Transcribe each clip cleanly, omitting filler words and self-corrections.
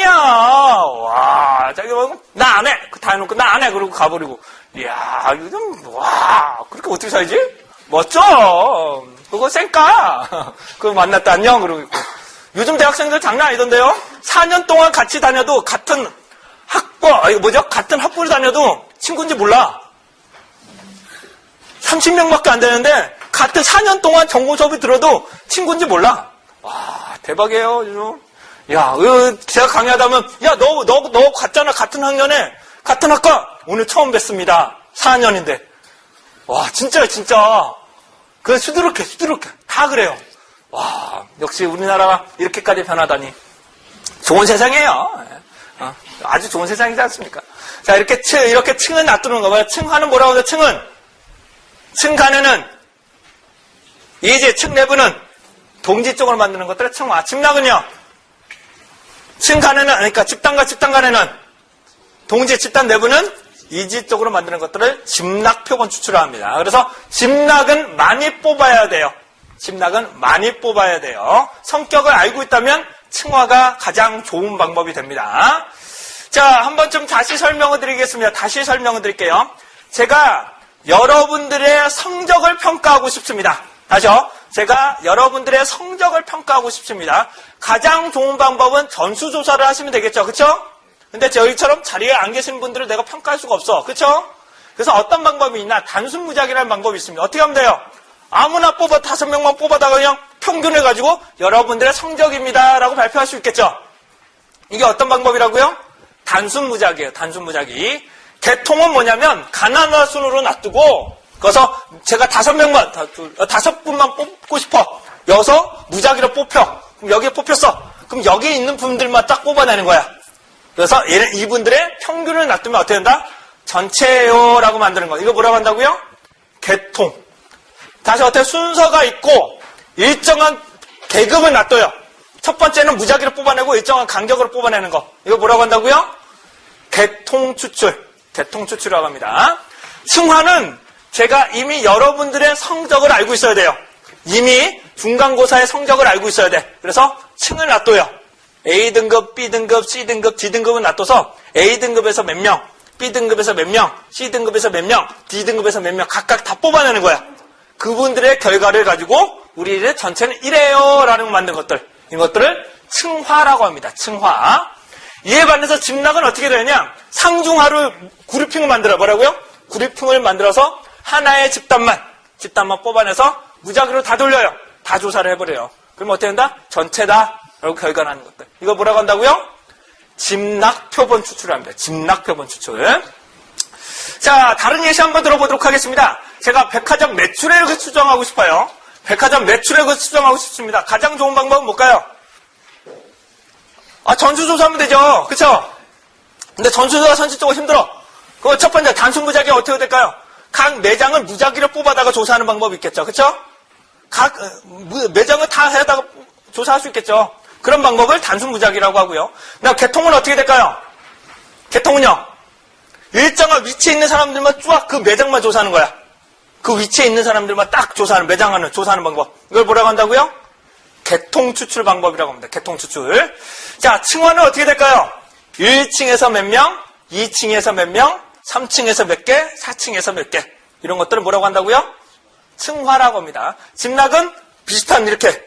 세상이야. 와, 자기 뭐, 나 안 해. 다 해놓고, 나 안 해. 그러고 가버리고. 이야, 이거 좀, 와, 그렇게 어떻게 살지? 멋져. 그거 쌩까. 그거 만났다, 안녕. 그러고 있고. 요즘 대학생들 장난 아니던데요? 4년 동안 같이 다녀도 같은 같은 학부를 다녀도 친구인지 몰라. 30명밖에 안 되는데, 같은 4년 동안 전공 수업이 들어도 친구인지 몰라. 와, 대박이에요, 요즘. 야, 제가 강의하다면, 야, 너 갔잖아. 같은 학년에, 같은 학과. 오늘 처음 뵀습니다. 4년인데. 와, 진짜. 그 수두룩해. 다 그래요. 와, 역시 우리나라가 이렇게까지 변하다니. 좋은 세상이에요. 아주 좋은 세상이지 않습니까? 자, 이렇게 층은 놔두는 거 봐요. 층하는 뭐라고 하죠? 층간에는, 이제 층 내부는 동지 쪽으로 만드는 것들을 층화. 집락은요? 층간에는, 그러니까 집단과 집단 간에는 동지, 집단 내부는 이지 쪽으로 만드는 것들을 집락표본 추출을 합니다. 그래서 집락은 많이 뽑아야 돼요. 성격을 알고 있다면 층화가 가장 좋은 방법이 됩니다. 자, 한번 좀 다시 설명을 드리겠습니다. 제가 여러분들의 성적을 평가하고 싶습니다. 다시요. 제가 여러분들의 성적을 평가하고 싶습니다. 가장 좋은 방법은 전수조사를 하시면 되겠죠. 그쵸? 근데 저희처럼 자리에 안 계신 분들을 내가 평가할 수가 없어. 그쵸? 그래서 어떤 방법이 있나? 단순 무작위라는 방법이 있습니다. 어떻게 하면 돼요? 아무나 5명만 뽑아다가 그냥 평균해가지고 여러분들의 성적입니다. 라고 발표할 수 있겠죠? 이게 어떤 방법이라고요? 단순 무작위예요. 개통은 뭐냐면 가나다 순으로 놔두고 그래서 제가 5분만 뽑고 싶어. 여기서 무작위로 뽑혀. 그럼 여기에 뽑혔어. 그럼 여기에 있는 분들만 딱 뽑아내는 거야. 그래서 이분들의 평균을 놔두면 어떻게 된다? 전체예요 라고 만드는 거. 이거 뭐라고 한다고요? 개통. 다시 어떻게 순서가 있고 일정한 계급을 놔둬요. 첫 번째는 무작위로 뽑아내고 일정한 간격으로 뽑아내는 거. 이거 뭐라고 한다고요? 개통추출이라고 합니다. 층화는 제가 이미 여러분들의 성적을 알고 있어야 돼요. 이미 중간고사의 성적을 알고 있어야 돼. 그래서 층을 놔둬요. A등급, B등급, C등급, D등급은 놔둬서 A등급에서 몇 명, B등급에서 몇 명, C등급에서 몇 명, D등급에서 몇 명 각각 다 뽑아내는 거야. 그분들의 결과를 가지고 우리를 전체는 이래요 라는 만든 것들. 이것들을 층화라고 합니다. 층화. 이에 반해서 집락은 어떻게 되느냐? 상중하로 그룹핑을 만들어. 뭐라고요? 그룹핑을 만들어서 하나의 집단만 뽑아내서 무작위로 다 돌려요. 다 조사를 해버려요. 그럼 어떻게 된다? 전체다. 라고 결과를 하는 것들. 이거 뭐라고 한다고요? 집락표본 추출을 합니다. 집락표본 추출. 자, 다른 예시 한번 들어보도록 하겠습니다. 제가 백화점 매출액을 추정하고 싶어요. 백화점 매출액을 추정하고 싶습니다. 가장 좋은 방법은 뭘까요? 전수조사하면 되죠. 그쵸? 근데 전수조사 현실적으로 힘들어. 그거 첫 번째, 단순 무작위 어떻게 될까요? 각 매장을 무작위로 뽑아다가 조사하는 방법이 있겠죠. 그쵸? 각 매장을 다 해다가 조사할 수 있겠죠. 그런 방법을 단순 무작위라고 하고요. 개통은 어떻게 될까요? 개통은요, 일정한 위치에 있는 사람들만 쫙 그 매장만 조사하는 거야. 그 위치에 있는 사람들만 딱 조사하는 방법. 이걸 뭐라고 한다고요? 개통추출 방법이라고 합니다. 개통추출. 자, 층화는 어떻게 될까요? 1층에서 몇 명, 2층에서 몇 명, 3층에서 몇 개, 4층에서 몇 개. 이런 것들을 뭐라고 한다고요? 층화라고 합니다. 집락은 비슷한 이렇게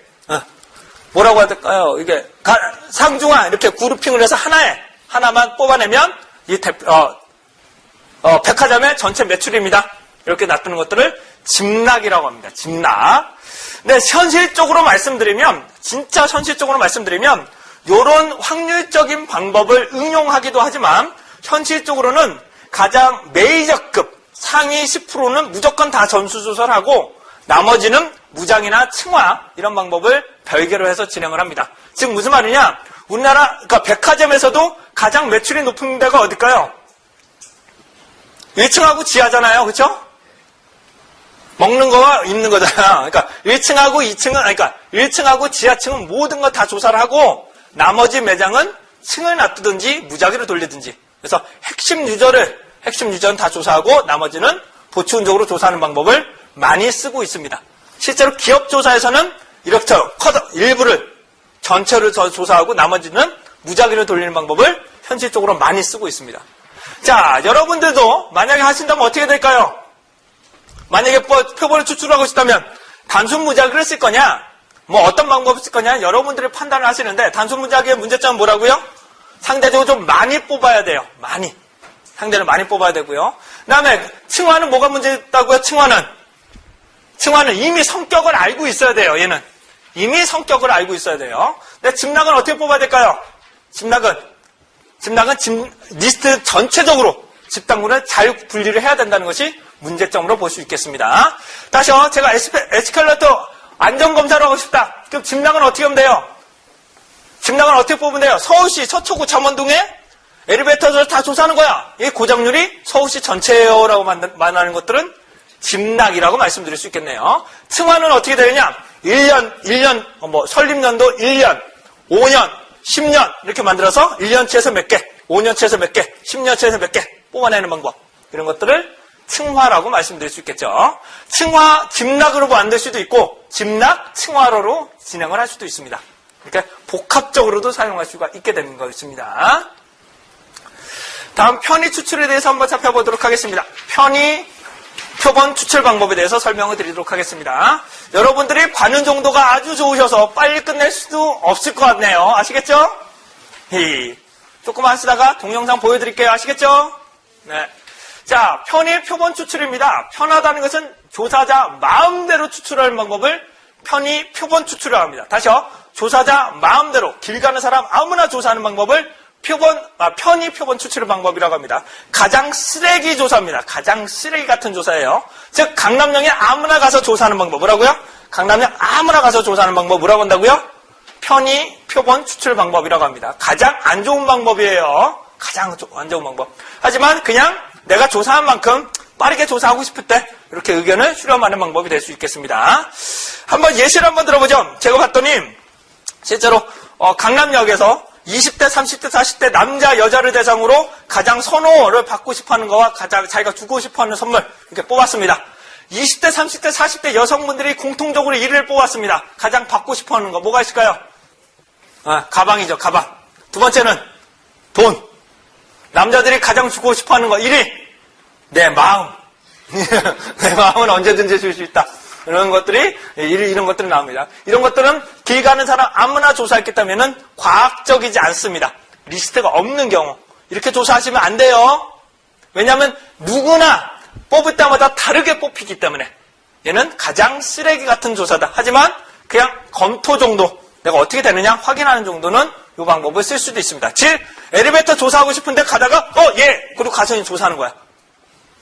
뭐라고 해야 될까요? 이게 상중하 이렇게 그룹핑을 해서 하나만 뽑아내면 이 백화점의 전체 매출입니다. 이렇게 놔두는 것들을 집락이라고 합니다. 집락. 근데 현실적으로 말씀드리면 이런 확률적인 방법을 응용하기도 하지만 현실적으로는 가장 메이저급 상위 10%는 무조건 다 전수조사를 하고 나머지는 무장이나 층화 이런 방법을 별개로 해서 진행을 합니다. 즉 무슨 말이냐? 우리나라 그러니까 백화점에서도 가장 매출이 높은 데가 어딜까요? 1층하고 지하잖아요. 그렇죠? 먹는 거와 입는 거잖아. 그러니까 1층하고 지하층은 모든 거 다 조사를 하고 나머지 매장은 층을 놔두든지 무작위로 돌리든지. 그래서 핵심 유저는 다 조사하고 나머지는 보충적으로 조사하는 방법을 많이 쓰고 있습니다. 실제로 기업 조사에서는 이렇게 일부를 전체를 조사하고 나머지는 무작위로 돌리는 방법을 현실적으로 많이 쓰고 있습니다. 자, 여러분들도 만약에 하신다면 어떻게 될까요? 만약에 표본을 추출하고 싶다면 단순 무작위를 쓸 거냐, 뭐 어떤 방법을 쓸 거냐, 여러분들이 판단을 하시는데, 단순 무작위의 문제점은 뭐라고요? 상대적으로 좀 많이 뽑아야 돼요. 많이. 상대를 많이 뽑아야 되고요. 그 다음에 층화는 뭐가 문제있다고요? 층화는 이미 성격을 알고 있어야 돼요. 얘는 이미 성격을 알고 있어야 돼요. 근데 집락은 어떻게 뽑아야 될까요? 집락은 리스트 전체적으로 집단군을 잘 분리를 해야 된다는 것이 문제점으로 볼 수 있겠습니다. 다시요. 제가 에스컬레이터 안전검사를 하고 싶다. 그럼 집락은 어떻게 하면 돼요? 집락은 어떻게 뽑으면 돼요? 서울시 서초구 잠원동에 엘리베이터를 다 조사하는 거야. 이 고장률이 서울시 전체라고 말하는 것들은 집락이라고 말씀드릴 수 있겠네요. 층화는 어떻게 되느냐? 1년, 설립년도 1년, 5년, 10년 이렇게 만들어서 1년치에서 몇 개, 5년치에서 몇 개, 10년치에서 몇 개 뽑아내는 방법. 이런 것들을 층화라고 말씀드릴 수 있겠죠. 층화, 집락으로 만들 수도 있고 집락, 층화로로 진행을 할 수도 있습니다. 이렇게 복합적으로도 사용할 수가 있게 되는 것입니다. 다음 편의 추출에 대해서 한번 살펴보도록 하겠습니다. 편의 표본 추출 방법에 대해서 설명을 드리도록 하겠습니다. 여러분들이 관은 정도가 아주 좋으셔서 빨리 끝낼 수도 없을 것 같네요. 아시겠죠? 조금만 하시다가 동영상 보여드릴게요. 아시겠죠? 네. 자, 편의 표본 추출입니다. 편하다는 것은 조사자 마음대로 추출하는 방법을 편의 표본 추출이라고 합니다. 다시요. 조사자 마음대로 길 가는 사람 아무나 조사하는 방법을 편의 표본 추출 방법이라고 합니다. 가장 쓰레기 조사입니다. 가장 쓰레기 같은 조사예요. 즉 강남역에 아무나 가서 조사하는 방법 뭐라고요? 강남역 아무나 가서 조사하는 방법 뭐라고 한다고요? 편의 표본 추출 방법이라고 합니다. 가장 안 좋은 방법이에요. 가장 안 좋은 방법. 하지만 그냥 내가 조사한 만큼 빠르게 조사하고 싶을 때 이렇게 의견을 수렴하는 방법이 될 수 있겠습니다. 한번 예시를 한번 들어보죠. 제가 봤더니 실제로 강남역에서 20대, 30대, 40대 남자, 여자를 대상으로 가장 선호를 받고 싶어하는 거와 가장 자기가 주고 싶어하는 선물 이렇게 뽑았습니다. 20대, 30대, 40대 여성분들이 공통적으로 1위를 뽑았습니다. 가장 받고 싶어하는 거 뭐가 있을까요? 가방이죠. 가방. 두 번째는 돈. 남자들이 가장 주고 싶어하는 거 1위. 내 마음. 내 마음은 언제든지 줄 수 있다. 이런 것들이 나옵니다. 이런 것들은 길 가는 사람 아무나 조사했기 때문에 과학적이지 않습니다. 리스트가 없는 경우 이렇게 조사하시면 안 돼요. 왜냐하면 누구나 뽑을 때마다 다르게 뽑히기 때문에 얘는 가장 쓰레기 같은 조사다. 하지만 그냥 검토 정도 내가 어떻게 되느냐 확인하는 정도는 이 방법을 쓸 수도 있습니다. 즉 엘리베이터 조사하고 싶은데 가다가 그리고 가서 조사하는 거야.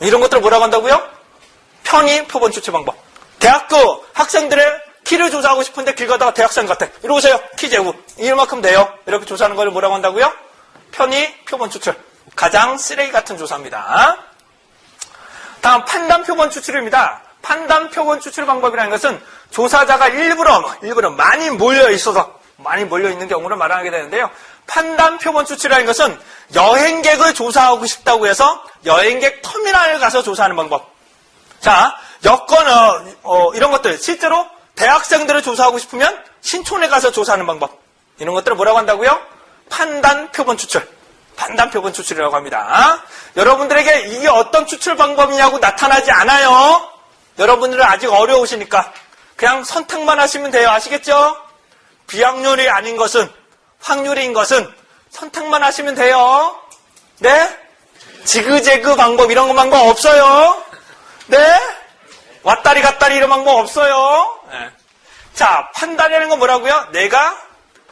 이런 것들을 뭐라고 한다고요? 편의 표본 추출 방법. 대학교 학생들의 키를 조사하고 싶은데 길 가다가 대학생 같아. 이리 오세요. 키 재고. 이만큼 돼요. 이렇게 조사하는 걸 뭐라고 한다고요? 편의 표본 추출. 가장 쓰레기 같은 조사입니다. 다음 판단 표본 추출입니다. 판단 표본 추출 방법이라는 것은 조사자가 일부러 많이 몰려 있는 경우를 말하게 되는데요. 판단 표본 추출이라는 것은 여행객을 조사하고 싶다고 해서 여행객 터미널을 가서 조사하는 방법. 자, 여권, 이런 것들, 실제로 대학생들을 조사하고 싶으면 신촌에 가서 조사하는 방법. 이런 것들을 뭐라고 한다고요? 판단 표본 추출. 판단 표본 추출이라고 합니다. 여러분들에게 이게 어떤 추출 방법이냐고 나타나지 않아요. 여러분들은 아직 어려우시니까 그냥 선택만 하시면 돼요. 아시겠죠? 비확률이 아닌 것은, 확률인 것은 선택만 하시면 돼요. 네? 지그재그 방법, 이런 방법 없어요. 네? 왔다리 갔다리 이런 방법 없어요. 네. 자, 판단이라는 건 뭐라고요? 내가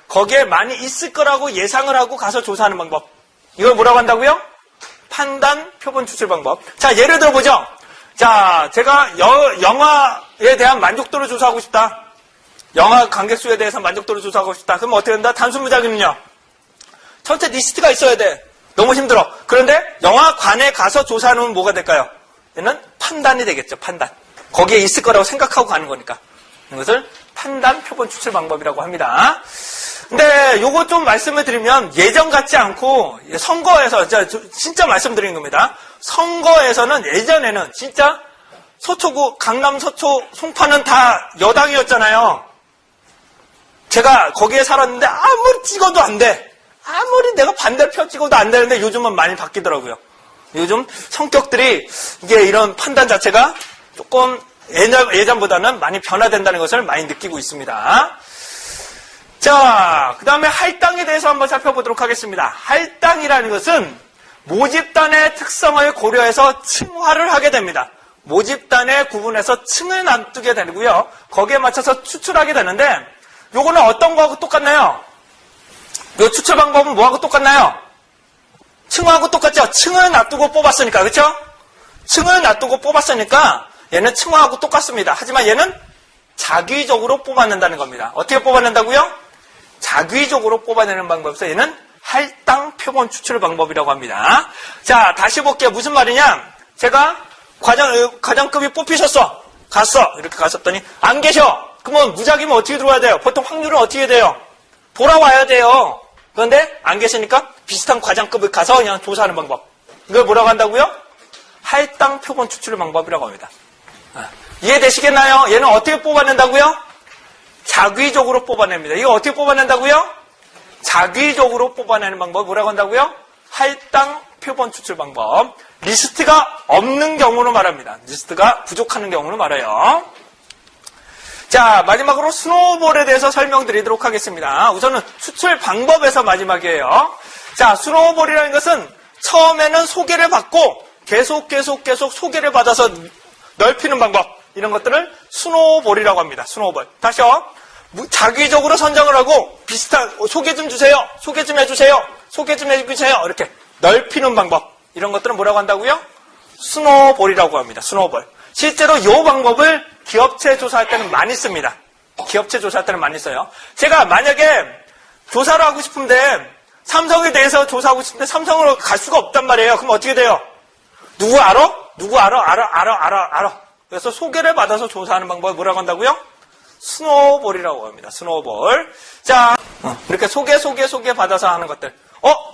거기에 많이 있을 거라고 예상을 하고 가서 조사하는 방법. 이걸 뭐라고 한다고요? 판단 표본 추출 방법. 자, 예를 들어보죠. 자, 제가 영화에 대한 만족도를 조사하고 싶다. 영화 관객 수에 대해서 만족도를 조사하고 싶다. 그럼 어떻게 된다? 단순 무작위는요. 전체 리스트가 있어야 돼. 너무 힘들어. 그런데 영화관에 가서 조사하는 뭐가 될까요? 얘는 판단이 되겠죠. 판단. 거기에 있을 거라고 생각하고 가는 거니까. 이것을 판단 표본 추출 방법이라고 합니다. 근데 요거 좀 말씀을 드리면 예전 같지 않고 선거에서 진짜 말씀드리는 겁니다. 선거에서는 예전에는 진짜 서초구, 강남 서초, 송파는 다 여당이었잖아요. 제가 거기에 살았는데 아무리 찍어도 안 돼. 아무리 내가 반대표 찍어도 안 되는데 요즘은 많이 바뀌더라고요. 요즘 성격들이 이게 이런 판단 자체가 조금 예전보다는 많이 변화된다는 것을 많이 느끼고 있습니다. 자, 그 다음에 할당에 대해서 한번 살펴보도록 하겠습니다. 할당이라는 것은 모집단의 특성을 고려해서 층화를 하게 됩니다. 모집단의 구분해서 층을 놔두게 되고요. 거기에 맞춰서 추출하게 되는데 요거는 어떤 거하고 똑같나요? 요 추출 방법은 뭐하고 똑같나요? 층하고 똑같죠? 층을 놔두고 뽑았으니까, 그렇죠? 층을 놔두고 뽑았으니까 얘는 층화하고 똑같습니다. 하지만 얘는 자기적으로 뽑아낸다는 겁니다. 어떻게 뽑아낸다고요? 자기적으로 뽑아내는 방법에서 얘는 할당 표본 추출 방법이라고 합니다. 자, 다시 볼게요. 무슨 말이냐? 제가 과장급이 뽑히셨어. 갔어. 이렇게 갔었더니 안 계셔. 그러면 무작위면 어떻게 들어와야 돼요? 보통 확률은 어떻게 돼요? 돌아와야 돼요. 그런데 안 계시니까 비슷한 과장급을 가서 그냥 조사하는 방법. 이걸 뭐라고 한다고요? 할당 표본 추출 방법이라고 합니다. 이해되시겠나요? 얘는 어떻게 뽑아낸다고요? 자기적으로 뽑아냅니다. 이거 어떻게 뽑아낸다고요? 자기적으로 뽑아내는 방법 뭐라고 한다고요? 할당 표본 추출 방법. 리스트가 없는 경우로 말합니다. 리스트가 부족하는 경우로 말해요. 자, 마지막으로 스노우볼에 대해서 설명드리도록 하겠습니다. 우선은 추출 방법에서 마지막이에요. 자, 스노우볼이라는 것은 처음에는 소개를 받고 계속 소개를 받아서 넓히는 방법, 이런 것들을 스노우볼이라고 합니다. 스노우볼. 다시요. 자기적으로 선정을 하고 비슷한 소개 좀 주세요. 소개 좀 해주세요. 소개 좀 해주세요. 이렇게 넓히는 방법. 이런 것들은 뭐라고 한다고요? 스노우볼이라고 합니다. 스노우볼. 실제로 이 방법을 기업체 조사할 때는 많이 씁니다. 기업체 조사할 때는 많이 써요. 제가 만약에 조사를 하고 싶은데 삼성에 대해서 조사하고 싶은데 삼성으로 갈 수가 없단 말이에요. 그럼 어떻게 돼요? 누구 알아? 누구 알아? 알아. 그래서 소개를 받아서 조사하는 방법을 뭐라고 한다고요? 스노우볼이라고 합니다. 스노우볼. 자, 이렇게 소개 받아서 하는 것들.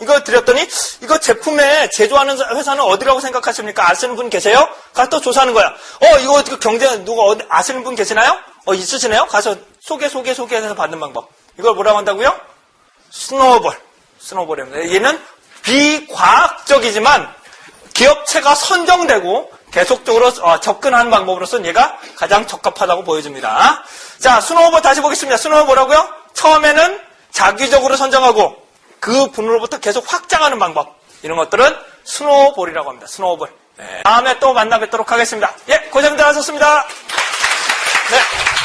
이거 드렸더니 이거 제품에 제조하는 회사는 어디라고 생각하십니까? 아시는 분 계세요? 가서 또 조사하는 거야. 이거 어떻게 누가 아시는 분 계시나요? 있으시네요? 가서 소개해서 받는 방법. 이걸 뭐라고 한다고요? 스노우볼입니다. 얘는 비과학적이지만 기업체가 선정되고 계속적으로 접근하는 방법으로서는 얘가 가장 적합하다고 보여집니다. 자, 스노우볼 다시 보겠습니다. 스노우볼 뭐라고요? 처음에는 자기적으로 선정하고 그 분으로부터 계속 확장하는 방법. 이런 것들은 스노우볼이라고 합니다. 스노우볼. 네. 다음에 또 만나 뵙도록 하겠습니다. 예, 고생들 하셨습니다. 네.